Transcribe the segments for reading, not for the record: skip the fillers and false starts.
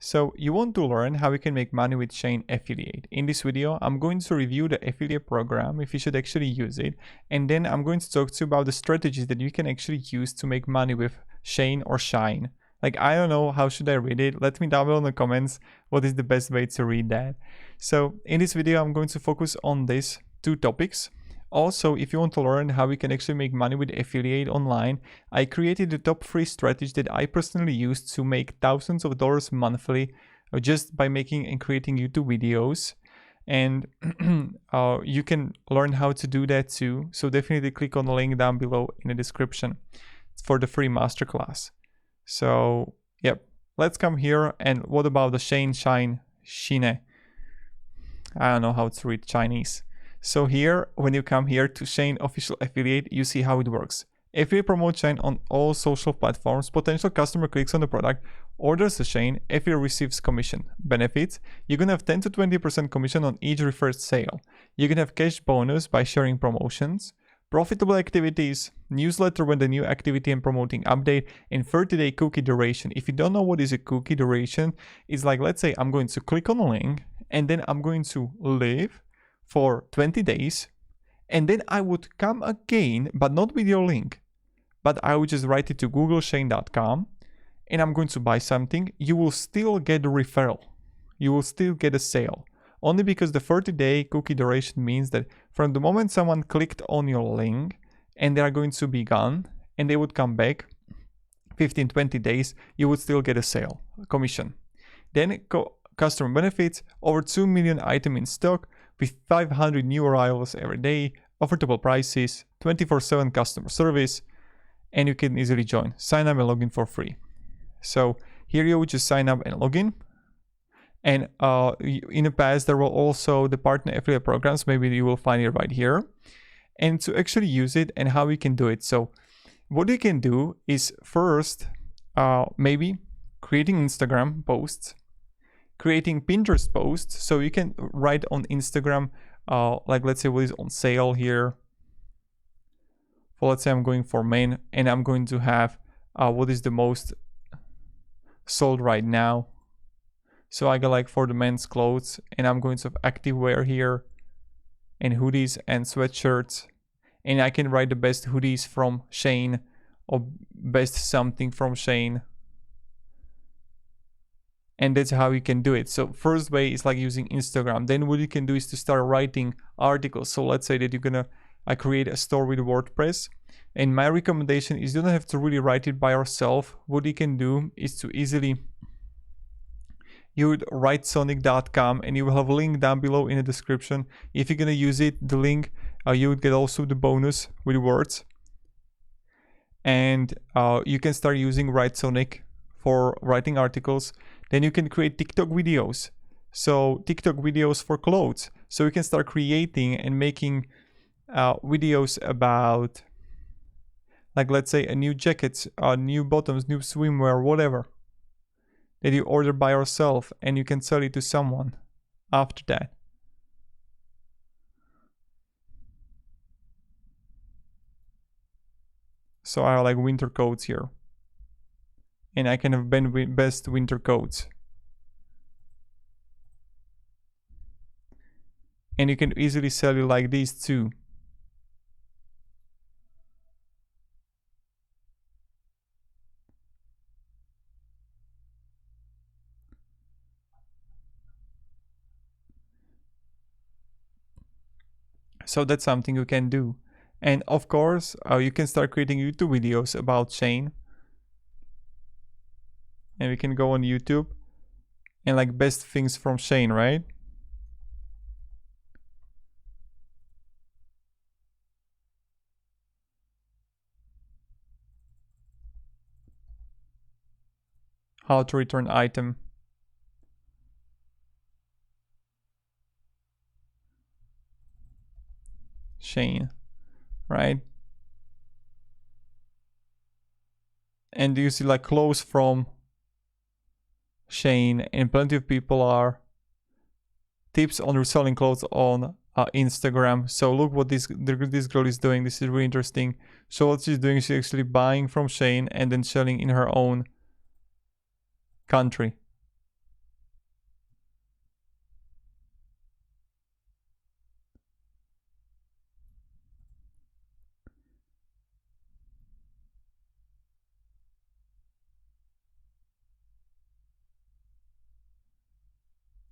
So you want to learn how you can make money with Shein affiliate. In this video, I'm going to review the affiliate program, if you should actually use it. And then I'm going to talk to you about the strategies that you can actually use to make money with Shein or Shine. Like, I don't know, how should I read it? Let me down below in the comments what is the best way to read that. So in this video, I'm going to focus on these two topics. Also, if you want to learn how we can actually make money with affiliate online, I created the top 3 strategies that I personally use to make thousands of dollars monthly just by making and creating YouTube videos. And you can learn how to do that too. So definitely click on the link down below in the description for the free masterclass. So, yep, let's come here. And what about the Shein, Shine, Shine? I don't know how to read Chinese. So here, when you come here to Shein official affiliate, you see how it works. Affiliate promotes Shein on all social platforms. Potential customer clicks on the product, orders a Shein, affiliate receives commission. Benefits: you're gonna have 10 to 20% commission on each referred sale. You're gonna have cash bonus by sharing promotions. Profitable activities, newsletter when the new activity and promoting update, and 30-day cookie duration. If you don't know what is a cookie duration, it's like, let's say I'm going to click on a link and then I'm going to live for 20 days, and then I would come again, but not with your link, but I would just write it to googleshein.com and I'm going to buy something. You will still get a referral. You will still get a sale. Only because the 30-day cookie duration means that from the moment someone clicked on your link and they are going to be gone and they would come back 15-20 days, you would still get a sale, a commission. Then customer benefits: over 2 million items in stock with 500 new arrivals every day, affordable prices, 24/7 customer service, and you can easily join. Sign up and log in for free. So here you would just sign up and log in. And in the past, there were also the partner affiliate programs. Maybe you will find it right here. And to actually use it and how you can do it. So what you can do is first, maybe creating Instagram posts, creating Pinterest posts. So you can write on Instagram, like let's say what is on sale here. So let's say I'm going for men and I'm going to have what is the most sold right now. So I got like for the men's clothes, and I'm going to have active wear here and hoodies and sweatshirts. And I can write the best hoodies from Shein or best something from Shein. And that's how you can do it. So first way is like using Instagram. Then what you can do is to start writing articles. So let's say that you're gonna create a store with WordPress. And my recommendation is you don't have to really write it by yourself. What you can do is to easily, you would write sonic.com and you will have a link down below in the description. If you're gonna use it, the link, you would get also the bonus with words. And you can start using Write Sonic for writing articles. Then you can create TikTok videos. So TikTok videos for clothes. So you can start creating and making videos about, like let's say a new jacket, new bottoms, new swimwear, whatever, that you order by yourself, and you can sell it to someone after that. So I have like winter coats here. And I can have best winter coats. And you can easily sell it like these too. So that's something you can do. And of course, you can start creating YouTube videos about Shein. And we can go on YouTube and like best things from Shein, right? How to return item. Shein, right? And you see like clothes from Shein, and plenty of people are tips on reselling clothes on Instagram. So look what this girl is doing. This is really interesting. So what she's doing, she's actually buying from Shein and then selling in her own country.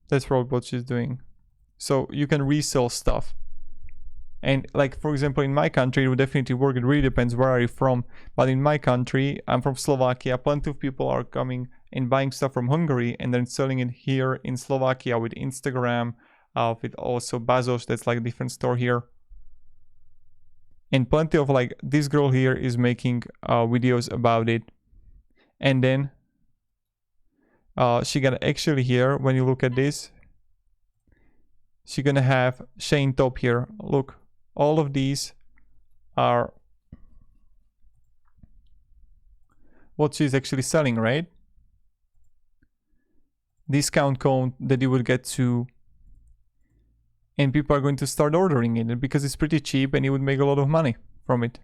That's probably what she's doing. So you can resell stuff. And like, for example, in my country, it would definitely work. It really depends where are you from. But in my country, I'm from Slovakia. Plenty of people are coming and buying stuff from Hungary and then selling it here in Slovakia with Instagram, with also Bazos. That's like a different store here. And plenty of like, this girl here is making videos about it. And then she gonna actually here, when you look at this, she gonna have Shein top here. Look, all of these are what she's actually selling, right? Discount code that you would get to, and people are going to start ordering it because it's pretty cheap and you would make a lot of money from it.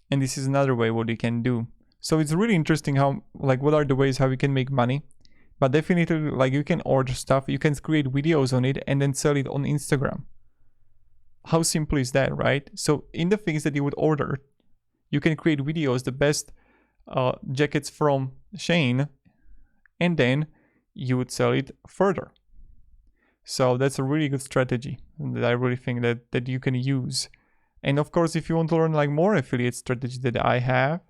And this is another way what you can do. So it's really interesting how, like, what are the ways how you can make money. But definitely, like, you can order stuff, you can create videos on it and then sell it on Instagram. How simple is that, right? So in the things that you would order, you can create videos, the best jackets from Shein, and then you would sell it further. So that's a really good strategy that I really think that you can use. And of course, if you want to learn like more affiliate strategies that I have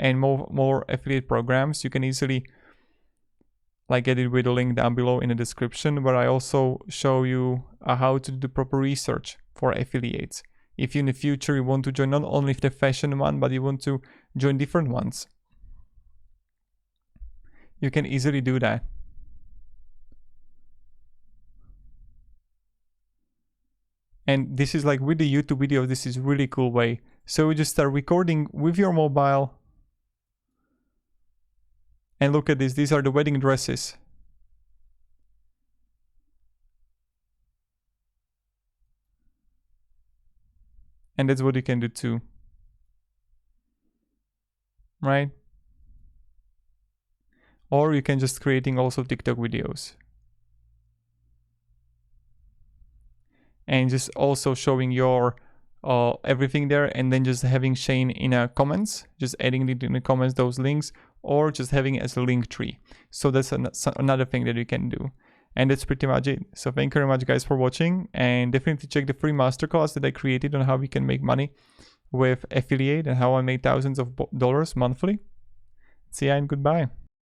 and more affiliate programs, you can easily like get it with a link down below in the description, where I also show you how to do the proper research for affiliates. If in the future you want to join not only the fashion one, but you want to join different ones, you can easily do that. And this is like with the YouTube video, this is really cool way. So you just start recording with your mobile. And look at this, these are the wedding dresses. And that's what you can do too. Right? Or you can just creating also TikTok videos. And just also showing your everything there, and then just having Shein in a comments, just adding it in the comments, those links, or just having it as a link tree. So that's another thing that you can do. And that's pretty much it. So thank you very much guys for watching, and definitely check the free masterclass that I created on how we can make money with affiliate and how I made thousands of dollars monthly. See ya and goodbye.